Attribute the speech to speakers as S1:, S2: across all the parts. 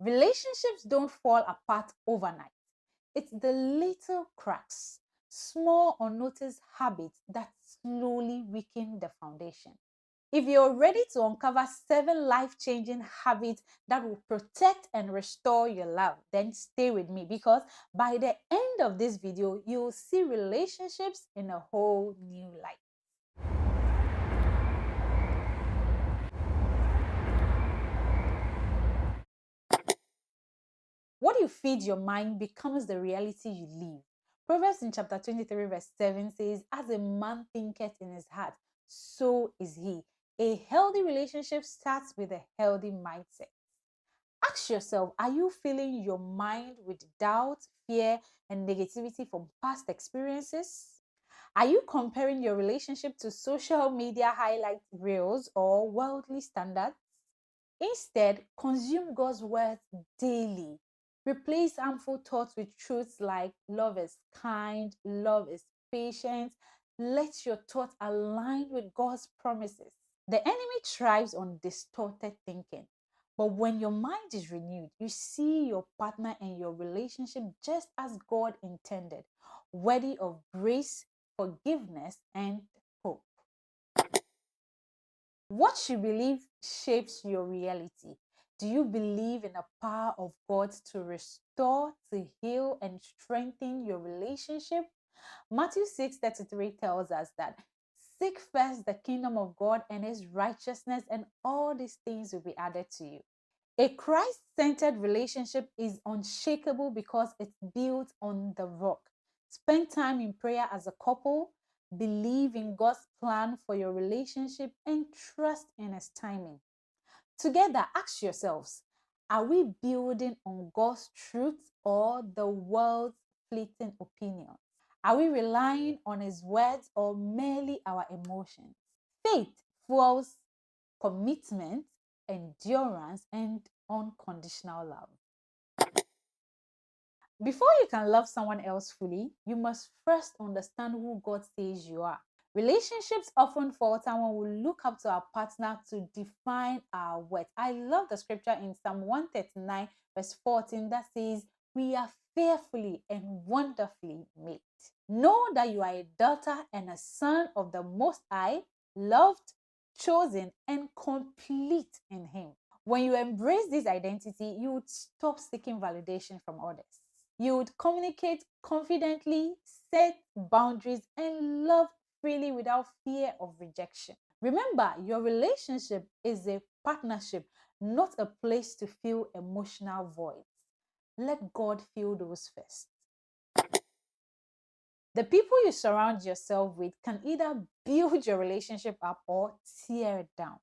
S1: Relationships don't fall apart overnight. It's the little cracks, small unnoticed habits that slowly weaken the foundation. If you're ready to uncover 7 life-changing habits that will protect and restore your love, then stay with me, because by the end of this video, you'll see relationships in a whole new light. What you feed your mind becomes the reality you live. Proverbs in chapter 23 verse 7 says, "As a man thinketh in his heart, so is he." A healthy relationship starts with a healthy mindset. Ask yourself, are you filling your mind with doubt, fear, and negativity from past experiences? Are you comparing your relationship to social media highlight reels or worldly standards? Instead, consume God's word daily. Replace harmful thoughts with truths like love is kind, love is patient. Let your thoughts align with God's promises. The enemy thrives on distorted thinking. But when your mind is renewed, you see your partner and your relationship just as God intended, worthy of grace, forgiveness, and hope. What you believe shapes your reality. Do you believe in the power of God to restore, to heal, and strengthen your relationship? Matthew 6:33 tells us that seek first the kingdom of God and his righteousness, and all these things will be added to you. A Christ-centered relationship is unshakable because it's built on the rock. Spend time in prayer as a couple, believe in God's plan for your relationship, and trust in his timing. Together, ask yourselves, are we building on God's truth or the world's fleeting opinions? Are we relying on his words or merely our emotions? Faith fuels commitment, endurance, and unconditional love. Before you can love someone else fully, you must first understand who God says you are. Relationships often falter when we look up to our partner to define our worth. I love the scripture in Psalm 139, verse 14, that says, "We are fearfully and wonderfully made." Know that you are a daughter and a son of the Most High, loved, chosen, and complete in Him. When you embrace this identity, you would stop seeking validation from others. You would communicate confidently, set boundaries, and love freely without fear of rejection. Remember, your relationship is a partnership, not a place to fill emotional voids. Let God fill those first. The people you surround yourself with can either build your relationship up or tear it down.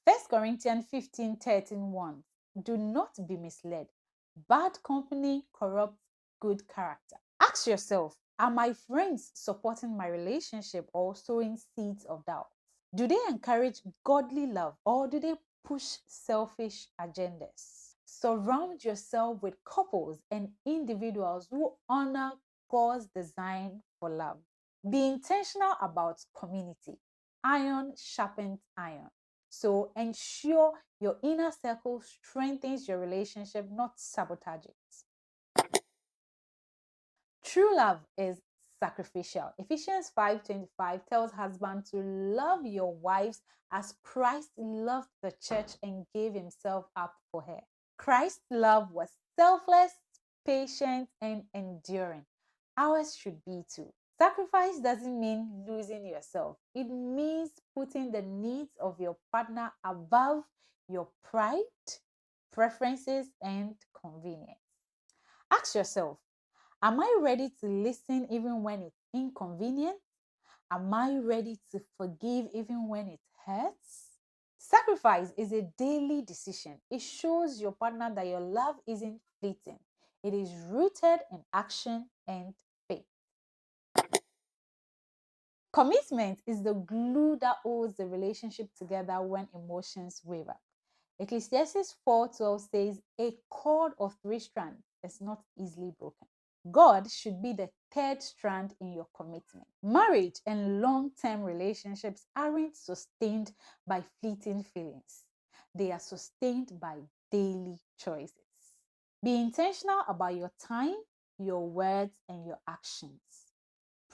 S1: 1 Corinthians 15:13 1. Do not be misled. Bad company corrupts good character. Ask yourself, are my friends supporting my relationship or sowing seeds of doubt? Do they encourage godly love or do they push selfish agendas? Surround yourself with couples and individuals who honor God's design for love. Be intentional about community. Iron sharpens iron. So ensure your inner circle strengthens your relationship, not sabotage it. True love is sacrificial. Ephesians 5:25 tells husbands to love your wives as Christ loved the church and gave himself up for her. Christ's love was selfless, patient, and enduring. Ours should be too. Sacrifice doesn't mean losing yourself. It means putting the needs of your partner above your pride, preferences, and convenience. Ask yourself, am I ready to listen even when it's inconvenient? Am I ready to forgive even when it hurts? Sacrifice is a daily decision. It shows your partner that your love isn't fleeting. It is rooted in action and faith. Commitment is the glue that holds the relationship together when emotions waver. Ecclesiastes 4:12 says, "A cord of 3 strands is not easily broken." God should be the third strand in your commitment. Marriage and long-term relationships aren't sustained by fleeting feelings. They are sustained by daily choices. Be intentional about your time, your words, and your actions.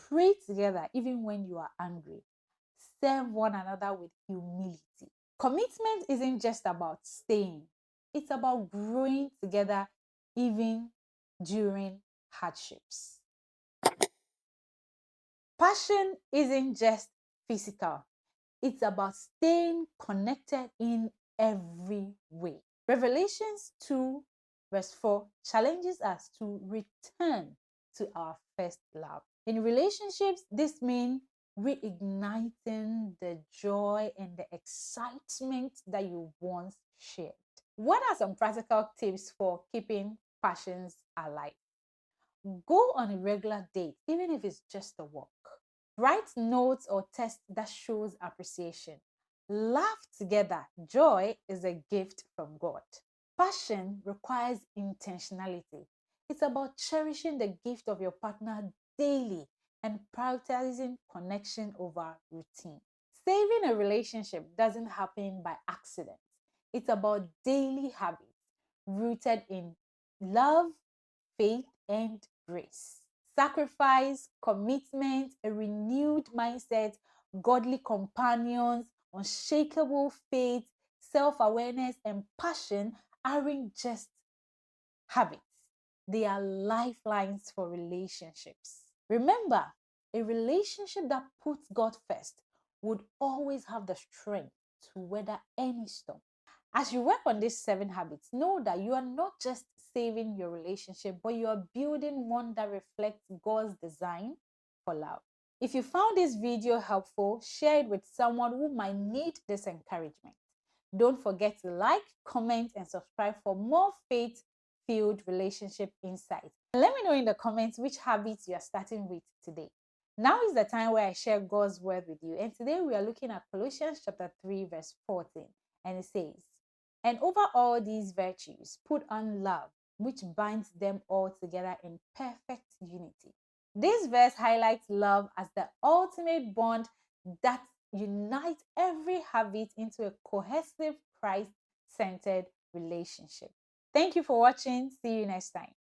S1: Pray together even when you are angry. Serve one another with humility. Commitment isn't just about staying, it's about growing together even during hardships. Passion isn't just physical, it's about staying connected in every way. Revelations 2, verse 4 challenges us to return to our first love. In relationships, this means reigniting the joy and the excitement that you once shared. What are some practical tips for keeping passions alive? Go on a regular date, even if it's just a walk. Write notes or text that shows appreciation. Laugh together. Joy is a gift from God. Passion requires intentionality. It's about cherishing the gift of your partner daily and prioritizing connection over routine. Saving a relationship doesn't happen by accident. It's about daily habits rooted in love, faith, and grace. Sacrifice, commitment, a renewed mindset, godly companions, unshakable faith, self awareness, and passion aren't just habits, they are lifelines for relationships. Remember, a relationship that puts God first would always have the strength to weather any storm. As you work on these 7 habits, know that you are not just saving your relationship, but you are building one that reflects God's design for love. If you found this video helpful, share it with someone who might need this encouragement. Don't forget to like, comment, and subscribe for more faith-filled relationship insights. And let me know in the comments which habits you are starting with today. Now is the time where I share God's word with you. And today we are looking at Colossians chapter 3, verse 14. And it says, "And over all these virtues, put on love, which binds them all together in perfect unity." This verse highlights love as the ultimate bond that unites every habit into a cohesive, Christ-centered relationship. Thank you for watching. See you next time.